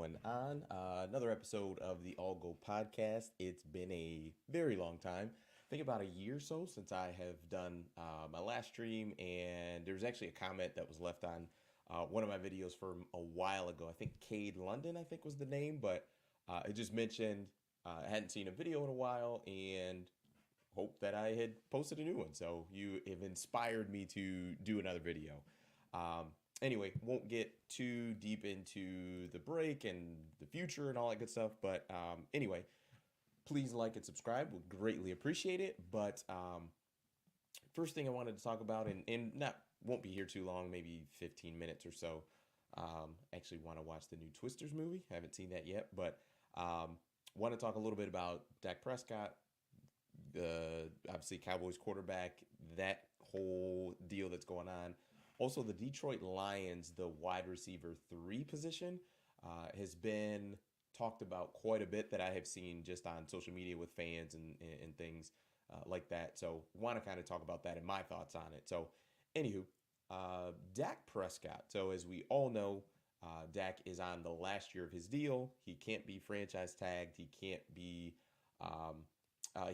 going on? Another episode of the All Go podcast. It's been a very long time. I think about a year or so since I have done my last stream, and there was actually a comment that was left on one of my videos from a while ago. I think Cade London, I think was the name, but it just mentioned I hadn't seen a video in a while and hoped that I had posted a new one. So you have inspired me to do another video. Um, anyway, won't get too deep into the break and the future and all that good stuff. But anyway, please like and subscribe. Would greatly appreciate it. But first thing I wanted to talk about, and not won't be here too long, maybe 15 minutes or so. Actually, want to watch the new Twisters movie. Haven't seen that yet, but want to talk a little bit about Dak Prescott, the obviously Cowboys quarterback, that whole deal that's going on. Also, the Detroit Lions, the wide receiver three position, has been talked about quite a bit that I have seen just on social media with fans and things like that. So, want to kind of talk about that and my thoughts on it. So, anywho, Dak Prescott. So, as we all know, Dak is on the last year of his deal. He can't be franchise tagged. He can't be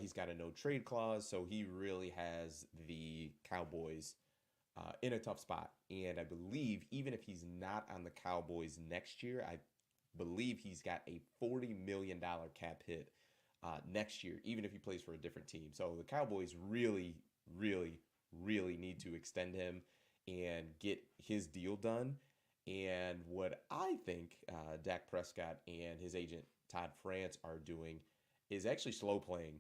he's got a no trade clause, so he really has the Cowboys in a tough spot. And I believe even if he's not on the Cowboys next year, I believe he's got a $40 million cap hit next year, even if he plays for a different team. So the Cowboys really, really, really need to extend him and get his deal done. And what I think Dak Prescott and his agent Todd France are doing is actually slow playing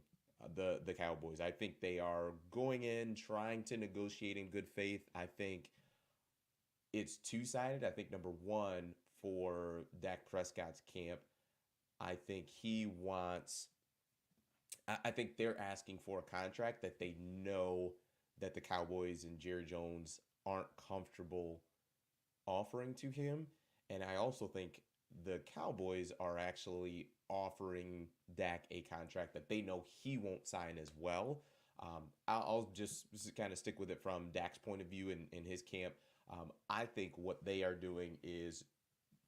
the Cowboys. I think they are going in trying to negotiate in good faith. I think it's two-sided. I think number one, for Dak Prescott's camp, I think he wants I think they're asking for a contract that they know that the Cowboys and Jerry Jones aren't comfortable offering to him. And I also think the Cowboys are actually offering Dak a contract that they know he won't sign as well. I'll just kind of stick with it from Dak's point of view in his camp. I think what they are doing is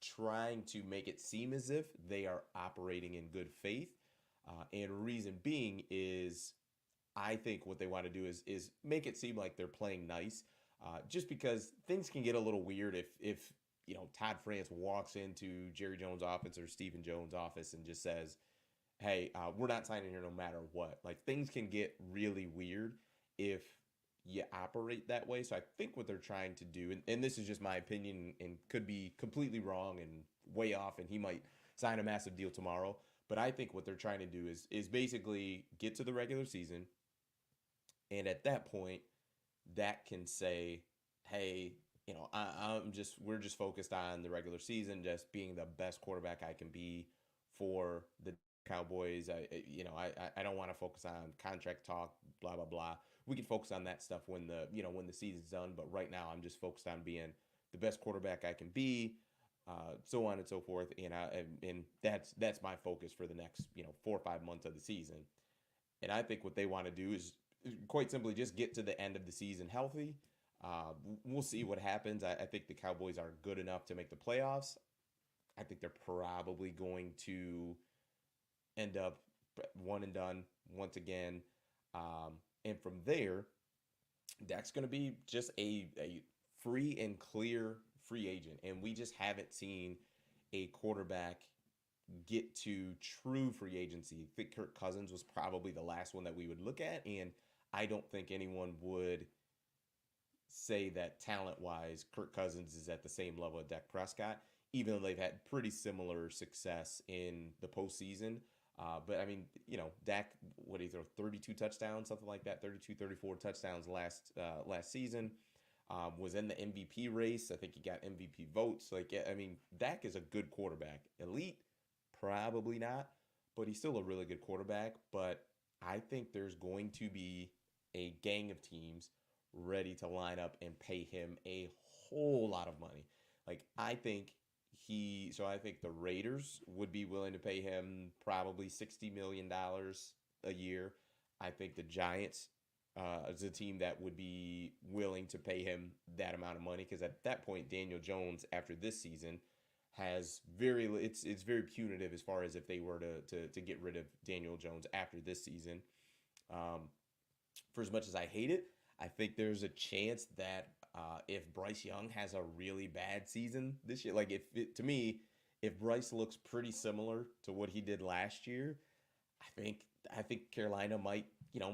trying to make it seem as if they are operating in good faith. And reason being is I think what they want to do is make it seem like they're playing nice. Just because things can get a little weird if Todd France walks into Jerry Jones' office or Stephen Jones' office and just says, "Hey, we're not signing here no matter what." Like things can get really weird if you operate that way. So I think what they're trying to do, and this is just my opinion and could be completely wrong and way off, and he might sign a massive deal tomorrow. But I think what they're trying to do is basically get to the regular season, and at that point, that can say, "Hey, we're just focused on the regular season, just being the best quarterback I can be for the Cowboys. I don't want to focus on contract talk, blah blah blah. We can focus on that stuff when the season's done. But right now, I'm just focused on being the best quarterback I can be, so on and so forth. And that's my focus for the next 4 or 5 months of the season. And I think what they want to do is quite simply just get to the end of the season healthy. We'll see what happens. I think the Cowboys are good enough to make the playoffs. I think they're probably going to end up one and done once again. And from there, Dak's going to be just a free and clear free agent. And we just haven't seen a quarterback get to true free agency. I think Kirk Cousins was probably the last one that we would look at. And I don't think anyone would say that talent wise, Kirk Cousins is at the same level of Dak Prescott, even though they've had pretty similar success in the postseason. But I mean, Dak, what did he throw? 32 touchdowns, something like that, 32, 34 touchdowns last season. Was in the MVP race. I think he got MVP votes. Like, I mean, Dak is a good quarterback. Elite, probably not, but he's still a really good quarterback. But I think there's going to be a gang of teams ready to line up and pay him a whole lot of money. Like I think the Raiders would be willing to pay him probably $60 million a year. I think the Giants is a team that would be willing to pay him that amount of money because at that point, Daniel Jones, after this season, has very it's very punitive as far as if they were to get rid of Daniel Jones after this season. Um, for as much as I hate it, I think there's a chance that if Bryce Young has a really bad season this year, like to me, if Bryce looks pretty similar to what he did last year, I think I think Carolina might,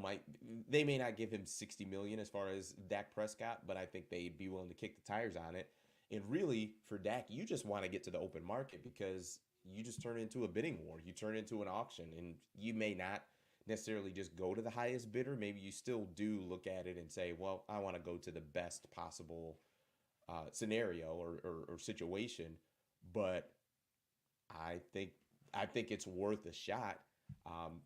might they may not give him 60 million as far as Dak Prescott, but I think they'd be willing to kick the tires on it. And really, for Dak, you just want to get to the open market because you just turn into a bidding war. You turn into an auction, and you may not necessarily just go to the highest bidder. Maybe you still do look at it and say, well, I want to go to the best possible scenario or situation. But I think I think it's worth a shot. Um,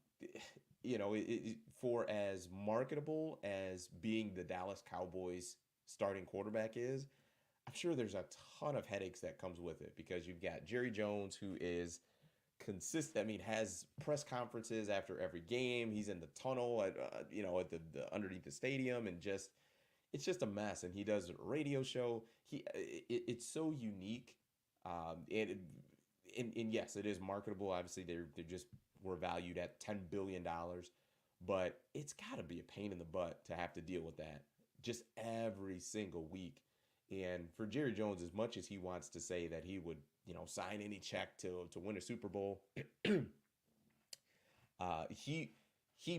for as marketable as being the Dallas Cowboys starting quarterback is, I'm sure there's a ton of headaches that comes with it because you've got Jerry Jones who is consistent. I mean, has press conferences after every game. He's in the tunnel at at the underneath the stadium and just it's just a mess. And he does a radio show. It's so unique. And yes, it is marketable. Obviously, they just were valued at $10 billion, but it's got to be a pain in the butt to have to deal with that just every single week. And for Jerry Jones, as much as he wants to say that he would, sign any check to win a Super Bowl, he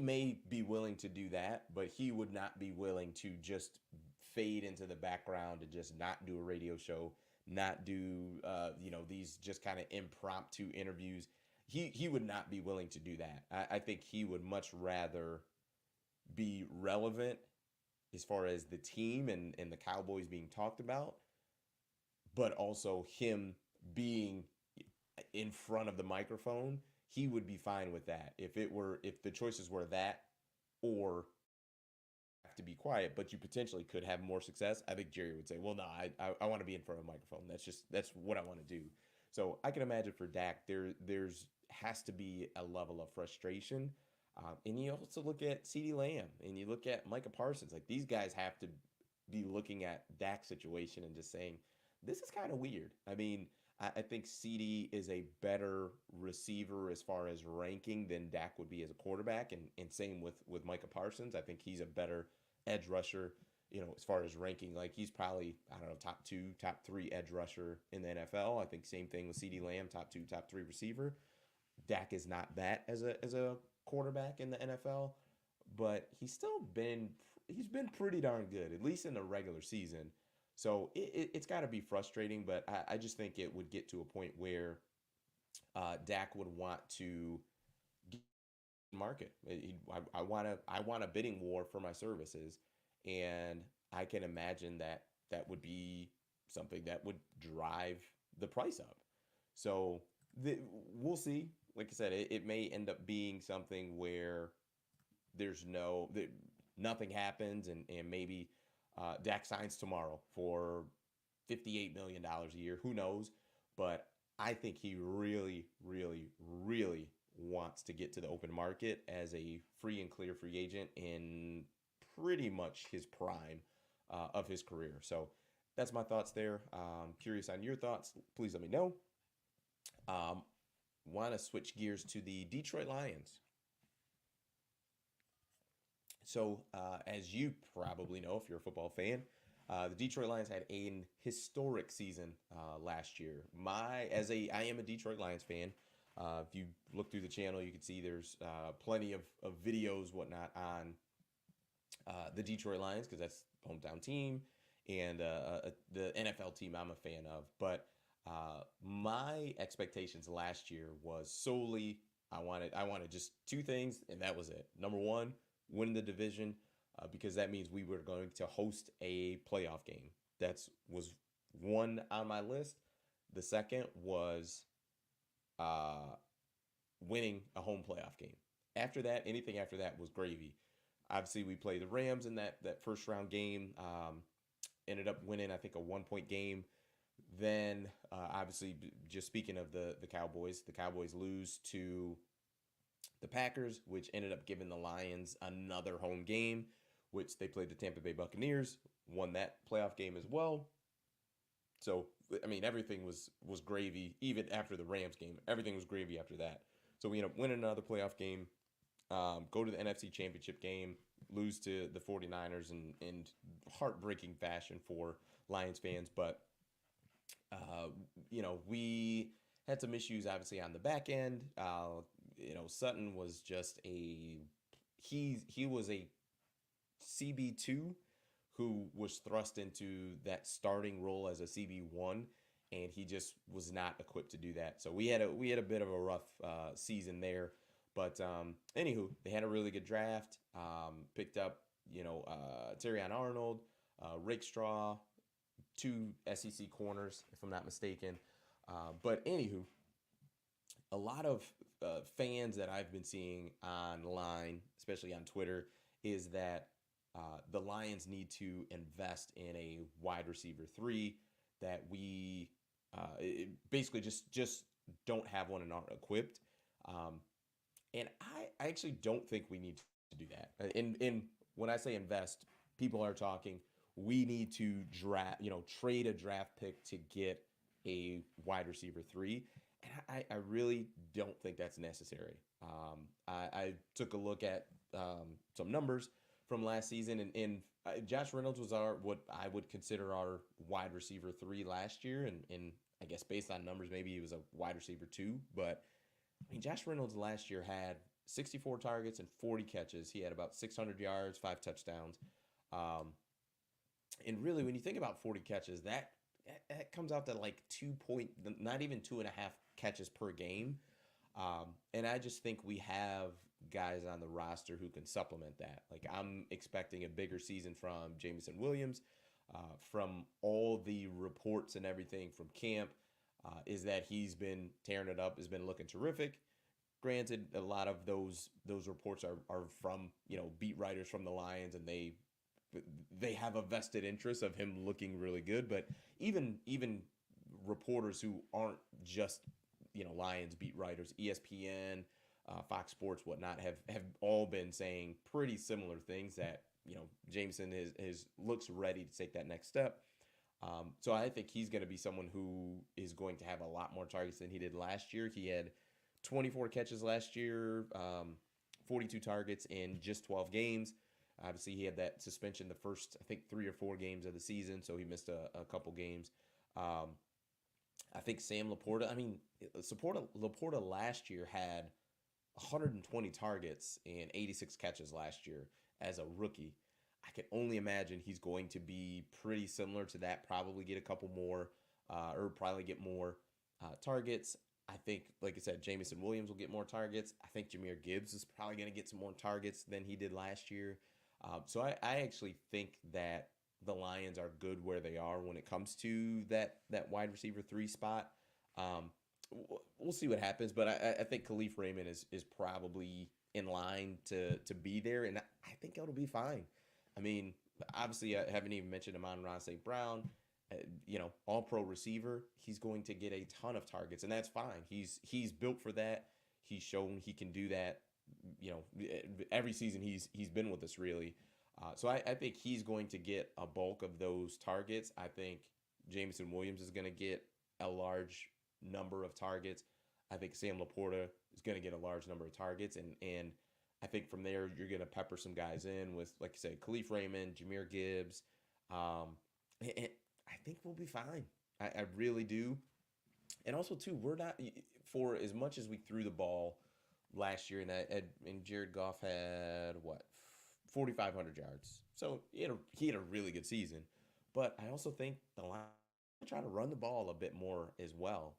may be willing to do that, but he would not be willing to just fade into the background and just not do a radio show, not do these just kind of impromptu interviews. He would not be willing to do that. I think he would much rather be relevant as far as the team and the Cowboys being talked about, but also him being in front of the microphone. He would be fine with that if the choices were that or have to be quiet, but you potentially could have more success. I think Jerry would say, "Well, no, I want to be in front of a microphone. That's what I want to do." So I can imagine for Dak, there's has to be a level of frustration. And you also look at CeeDee Lamb and you look at Micah Parsons. Like these guys have to be looking at Dak's situation and just saying, this is kind of weird. I mean, I think CD is a better receiver as far as ranking than Dak would be as a quarterback, and same with Micah Parsons. I think he's a better edge rusher, as far as ranking. Like he's probably, I don't know, top two, top three edge rusher in the NFL. I think same thing with CD Lamb, top two, top three receiver. Dak is not that as a quarterback in the NFL, but he's been pretty darn good, at least in the regular season. So it's got to be frustrating, but I just think it would get to a point where Dak would want to get market. I want a bidding war for my services, and I can imagine that would be something that would drive the price up. So we'll see. Like I said, it may end up being something where nothing happens, and maybe Dak signs tomorrow for $58 million a year. Who knows? But I think he really, really, really wants to get to the open market as a free and clear free agent in pretty much his prime of his career. So that's my thoughts there. Curious on your thoughts. Please let me know. Want to switch gears to the Detroit Lions. So, as you probably know, if you're a football fan, the Detroit Lions had an historic season last year. I am a Detroit Lions fan. If you look through the channel, you can see there's plenty of videos, whatnot, on the Detroit Lions because that's the hometown team and the NFL team I'm a fan of. But my expectations last year was solely I wanted just two things, and that was it. Number one, win the division because that means we were going to host a playoff game. That was one on my list. The second was winning a home playoff game. After that, anything after that was gravy. Obviously, we played the Rams in that first round game. Ended up winning, I think, a 1 point game. Then, obviously, just speaking of the Cowboys lose to the Packers, which ended up giving the Lions another home game, which they played the Tampa Bay Buccaneers, won that playoff game as well. So I mean, everything was gravy. Even after the Rams game, everything was gravy after that. So we end up winning another playoff game, go to the NFC Championship game, lose to the 49ers in heartbreaking fashion for Lions fans. But uh, we had some issues obviously on the back end. Sutton was just he was a CB2 who was thrust into that starting role as a CB1, and he just was not equipped to do that. So we had a bit of a rough season there. But anywho, they had a really good draft. Picked up Terrion Arnold, Rick Straw, two SEC corners, if I'm not mistaken. But anywho, a lot of fans that I've been seeing online, especially on Twitter, is that the Lions need to invest in a wide receiver three. That we basically just don't have one in our equipped. Um, and I actually don't think we need to do that. In when I say invest, people are talking. We need to trade a draft pick to get a wide receiver three. And I really don't think that's necessary. I took a look at some numbers from last season, and Josh Reynolds was our what I would consider our wide receiver three last year, and I guess based on numbers, maybe he was a wide receiver two. But I mean, Josh Reynolds last year had 64 targets and 40 catches. He had about 600 yards, five touchdowns. Um, and really, when you think about 40 catches, that comes out to like 2 point, not even 2.5 catches per game. And I just think we have guys on the roster who can supplement that. Like I'm expecting a bigger season from Jameson Williams. From all the reports and everything from camp, is that he's been tearing it up, has been looking terrific. Granted, a lot of those reports are from beat writers from the Lions, and they have a vested interest of him looking really good. But even reporters who aren't just Lions beat writers, ESPN, Fox Sports, whatnot, have all been saying pretty similar things that Jameson is looks ready to take that next step. So I think he's going to be someone who is going to have a lot more targets than he did last year. He had 24 catches last year, 42 targets in just 12 games. Obviously, he had that suspension the first, I think, 3 or 4 games of the season, so he missed a couple games. Um, I think Sam Laporta, I mean, Laporta last year had 120 targets and 86 catches last year as a rookie. I can only imagine he's going to be pretty similar to that, probably get a couple more, or probably get more targets. I think, like I said, Jamison Williams will get more targets. I think Jahmyr Gibbs is probably going to get some more targets than he did last year. So I actually think that the Lions are good where they are when it comes to that wide receiver three spot. We'll see what happens, but I think Khalif Raymond is probably in line to be there, and I think it'll be fine. I mean, obviously, I haven't even mentioned Amon-Ra St. Brown. All pro receiver. He's going to get a ton of targets, and that's fine. He's built for that. He's shown he can do that. Every season he's been with us really. So I think he's going to get a bulk of those targets. I think Jameson Williams is going to get a large number of targets. I think Sam Laporta is going to get a large number of targets, and I think from there you're going to pepper some guys in with, like I said, Khalif Raymond, Jahmyr Gibbs. And I think we'll be fine. I really do. And also too, we're not, for as much as we threw the ball last year, and Jared Goff had what 4,500 yards. So he had a really good season. But I also think the line try to run the ball a bit more as well.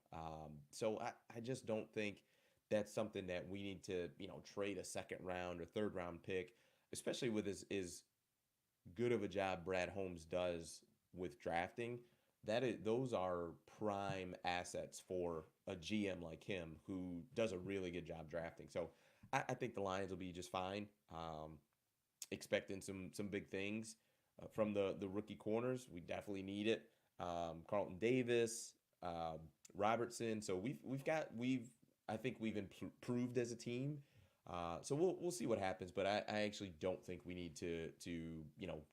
So I just don't think that's something that we need to trade a second round or third round pick, especially with as good of a job Brad Holmes does with drafting. Those are prime assets for a GM like him who does a really good job drafting. So I think the Lions will be just fine. Expecting some big things from the rookie corners. We definitely need it. Carlton Davis, Robertson. So we've I think we've improved as a team. So we'll see what happens, but I actually don't think we need to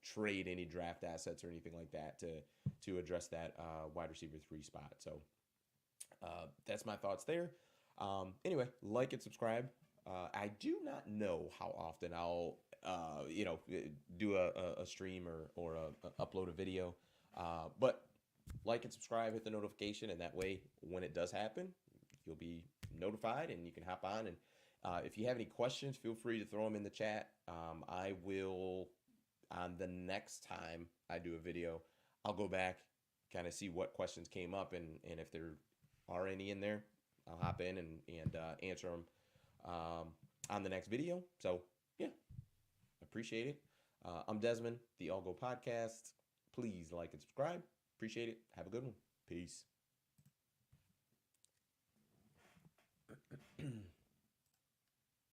trade any draft assets or anything like that to address that wide receiver 3 spot. So that's my thoughts there. Anyway, like and subscribe. I do not know how often I'll do a stream or upload a video, but like and subscribe, hit the notification, and that way when it does happen, you'll be notified and you can hop on. And if you have any questions, feel free to throw them in the chat. I will, on the next time I do a video, I'll go back, kind of see what questions came up, and if there are any in there, I'll hop in and answer them on the next video. So yeah, appreciate it. I'm Desmond, the All Go Podcast. Please like and subscribe. Appreciate it. Have a good one. Peace.